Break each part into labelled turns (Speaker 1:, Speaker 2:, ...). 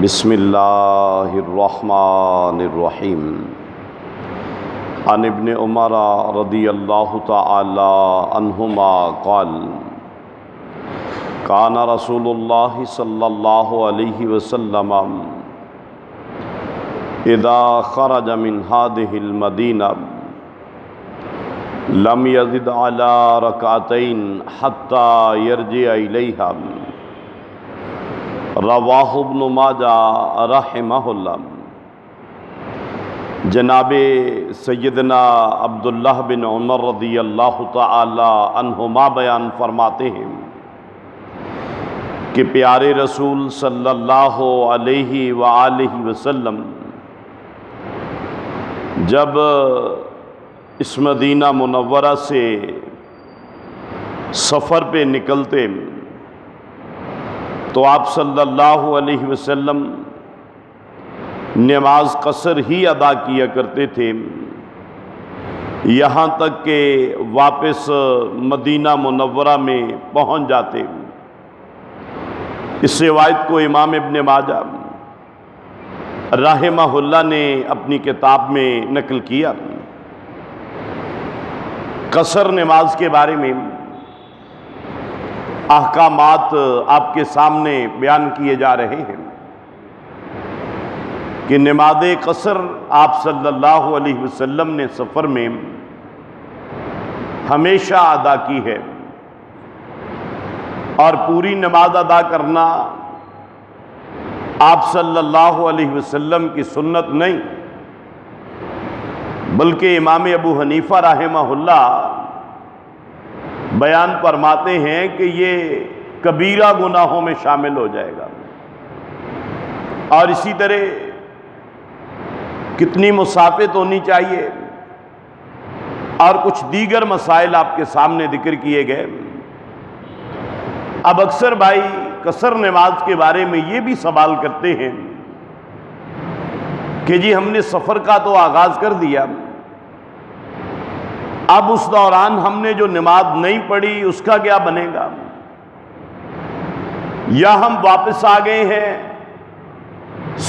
Speaker 1: بسم اللہ الرحمن الرحیم عن ابن عمر رضی اللہ تعالی عنہما قال کان رسول اللہ صلی اللہ علیہ وسلم اذا خرج من هذه المدینہ لم یزد علی رکعتین حتی یرجع الیہا رواہ ابن ماجہ رحمہ اللہ۔ جناب سیدنا عبداللہ بن عمر رضی اللہ تعالی عنہما بیان فرماتے ہیں کہ پیارے رسول صلی اللہ علیہ وآلہ وسلم جب اس مدینہ منورہ سے سفر پہ نکلتے تو آپ صلی اللہ علیہ وسلم نماز قصر ہی ادا کیا کرتے تھے یہاں تک کہ واپس مدینہ منورہ میں پہنچ جاتے۔ اس روایت کو امام ابن ماجہ رحمہ اللہ نے اپنی کتاب میں نقل کیا۔ قصر نماز کے بارے میں احکامات آپ کے سامنے بیان کیے جا رہے ہیں کہ نماز قصر آپ صلی اللہ علیہ وسلم نے سفر میں ہمیشہ ادا کی ہے، اور پوری نماز ادا کرنا آپ صلی اللہ علیہ وسلم کی سنت نہیں، بلکہ امام ابو حنیفہ رحمہ اللہ بیان فرماتے ہیں کہ یہ کبیرہ گناہوں میں شامل ہو جائے گا۔ اور اسی طرح کتنی مسافت ہونی چاہیے اور کچھ دیگر مسائل آپ کے سامنے ذکر کیے گئے۔ اب اکثر بھائی قصر نماز کے بارے میں یہ بھی سوال کرتے ہیں کہ جی ہم نے سفر کا تو آغاز کر دیا، اب اس دوران ہم نے جو نماز نہیں پڑھی اس کا کیا بنے گا؟ یا ہم واپس آ گئے ہیں،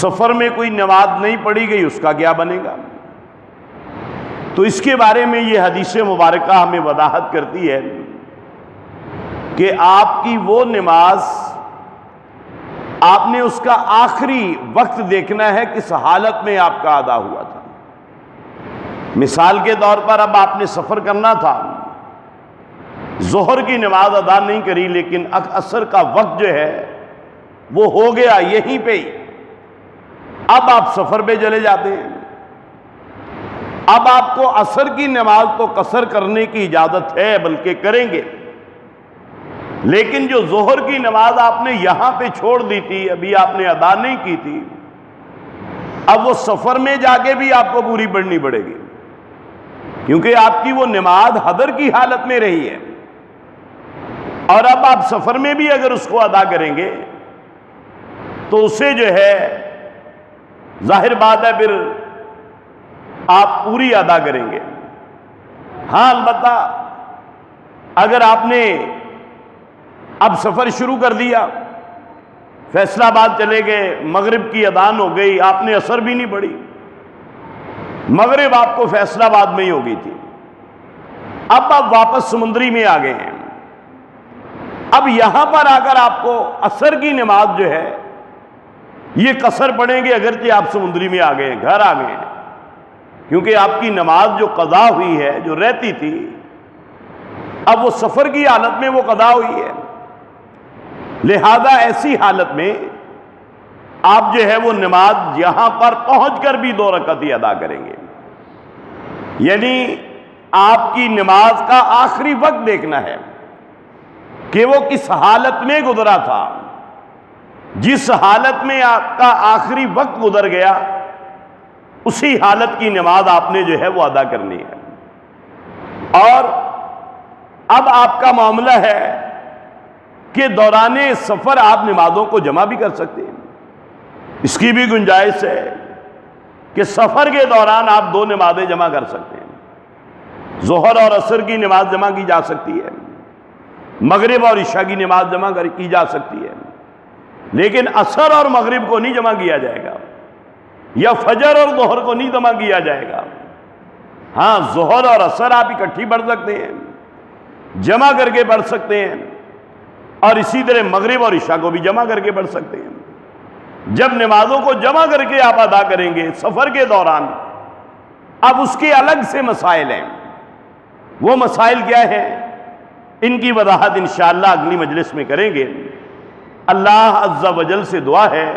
Speaker 1: سفر میں کوئی نماز نہیں پڑھی گئی، اس کا کیا بنے گا؟ تو اس کے بارے میں یہ حدیث مبارکہ ہمیں وضاحت کرتی ہے کہ آپ کی وہ نماز آپ نے اس کا آخری وقت دیکھنا ہے کس حالت میں آپ کا ادا ہوا تھا۔ مثال کے طور پر اب آپ نے سفر کرنا تھا، ظہر کی نماز ادا نہیں کری، لیکن عصر کا وقت جو ہے وہ ہو گیا یہیں پہ ہی، اب آپ سفر پہ چلے جاتے ہیں، اب آپ کو عصر کی نماز تو قصر کرنے کی اجازت ہے، بلکہ کریں گے، لیکن جو ظہر کی نماز آپ نے یہاں پہ چھوڑ دی تھی، ابھی آپ نے ادا نہیں کی تھی، اب وہ سفر میں جا کے بھی آپ کو پوری پڑھنی پڑے گی، کیونکہ آپ کی وہ نماز حضر کی حالت میں رہی ہے، اور اب آپ سفر میں بھی اگر اس کو ادا کریں گے تو اسے جو ہے ظاہر بات ہے پھر آپ پوری ادا کریں گے۔ ہاں البتہ اگر آپ نے اب سفر شروع کر دیا، فیصلہ آباد چلے گئے، مغرب کی اذان ہو گئی، آپ نے عصر بھی نہیں پڑھی، مغرب آپ کو فیصلہ آباد میں ہی ہو گئی تھی، اب آپ واپس سمندری میں آ گئے ہیں، اب یہاں پر آ کر آپ کو عصر کی نماز جو ہے یہ قصر پڑھیں گے، اگرچہ آپ سمندری میں آ گئے ہیں، گھر آ گئے ہیں، کیونکہ آپ کی نماز جو قضا ہوئی ہے، جو رہتی تھی، اب وہ سفر کی حالت میں وہ قضا ہوئی ہے، لہذا ایسی حالت میں آپ جو ہے وہ نماز یہاں پر پہنچ کر بھی 2 رکعت ہی ادا کریں گے، یعنی آپ کی نماز کا آخری وقت دیکھنا ہے کہ وہ کس حالت میں گزرا تھا، جس حالت میں آپ کا آخری وقت گزر گیا اسی حالت کی نماز آپ نے جو ہے وہ ادا کرنی ہے۔ اور اب آپ کا معاملہ ہے کہ دوران سفر آپ نمازوں کو جمع بھی کر سکتے ہیں، اس کی بھی گنجائش ہے کہ سفر کے دوران آپ 2 نمازیں جمع کر سکتے ہیں، ظہر اور عصر کی نماز جمع کی جا سکتی ہے، مغرب اور عشاء کی نماز جمع کی جا سکتی ہے، لیکن عصر اور مغرب کو نہیں جمع کیا جائے گا، یا فجر اور ظہر کو نہیں جمع کیا جائے گا۔ ہاں ظہر اور عصر آپ اکٹھی پڑھ سکتے ہیں، جمع کر کے پڑھ سکتے ہیں، اور اسی طرح مغرب اور عشاء کو بھی جمع کر کے پڑھ سکتے ہیں۔ جب نمازوں کو جمع کر کے آپ ادا کریں گے سفر کے دوران، اب اس کے الگ سے مسائل ہیں۔ وہ مسائل کیا ہیں؟ ان کی وضاحت انشاءاللہ اگلی مجلس میں کریں گے۔ اللہ عز و جل سے دعا ہے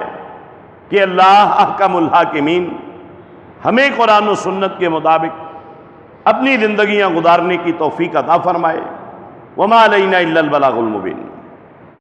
Speaker 1: کہ اللہ احکم الحاکمین ہمیں قرآن و سنت کے مطابق اپنی زندگیاں گزارنے کی توفیق عطا فرمائے۔ وما علینا الا البلاغ المبین۔